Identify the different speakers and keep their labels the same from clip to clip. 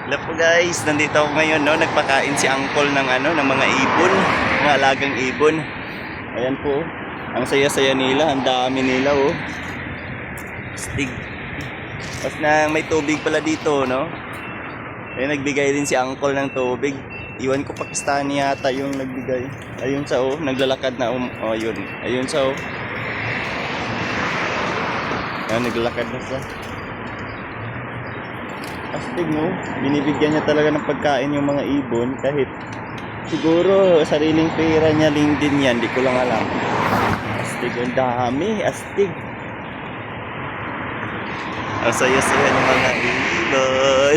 Speaker 1: Hello po guys, nandito ako ngayon, no? Nagpakain si Uncle ng ng mga ibon, mga alagang ibon. Ayan po. Ang saya-saya nila, ang dami nila oh. Stig. Tapos na may tubig pala dito, no? Ayun, nagbigay din si Uncle ng tubig. Iwan ko Pakistani yata yung nagbigay. Ayun sa oh, naglalakad na oh, yun. Ayun sa oh. Ayun, naglalakad na siya. Astig mo, binibigyan niya talaga ng pagkain yung mga ibon kahit siguro sariling pera niya lang din yan, di ko lang alam. Astig, ang dami, astig. Ang saya-saya ng mga ibon.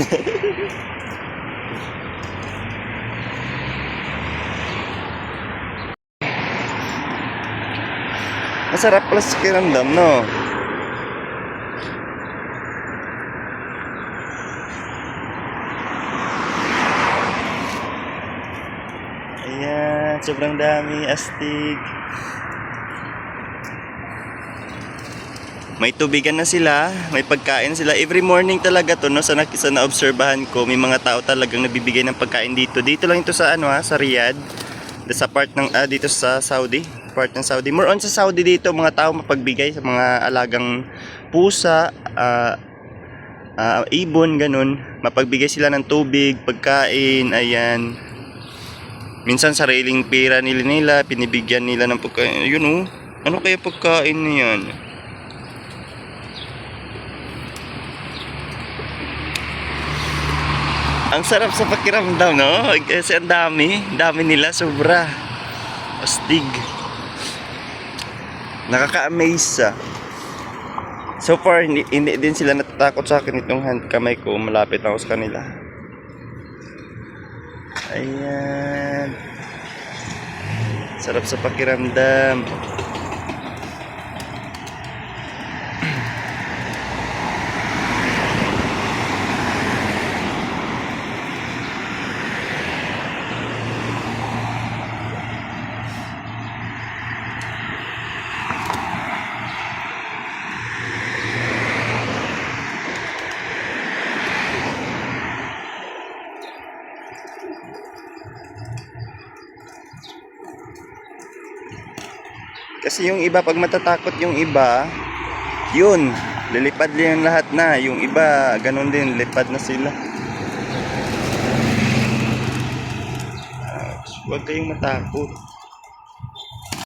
Speaker 1: Masarap pala sa kiramdam, no? Ayan, sobrang dami, astig. May tubigan na sila, may pagkain sila. Every morning talaga to, no? Sa naobserbahan ko, may mga tao talagang nabibigay ng pagkain dito. Dito lang ito sa sa Riyadh. Sa part ng dito sa Saudi, part ng Saudi. More on sa Saudi dito, mga tao mapagbigay sa mga alagang pusa, ibon, ganun. Mapagbigay sila ng tubig, pagkain, ayan. Minsan sariling pera nila pinibigyan nila ng pagkain. Ayun oh. Ano kaya pagkain niyan? Ang sarap sa pakiramdam, no? Kasi ang dami nila, sobra. Astig. Nakaka-amaze. So far, hindi din sila natatakot sa akin itong kamay ko. Malapit ako sa kanila. Ayan. Sarap sa pakiramdam. Kasi yung iba, pag matatakot yung iba, yun, lilipad din lahat na. Yung iba, ganun din, lipad na sila. Huwag kayong matakot.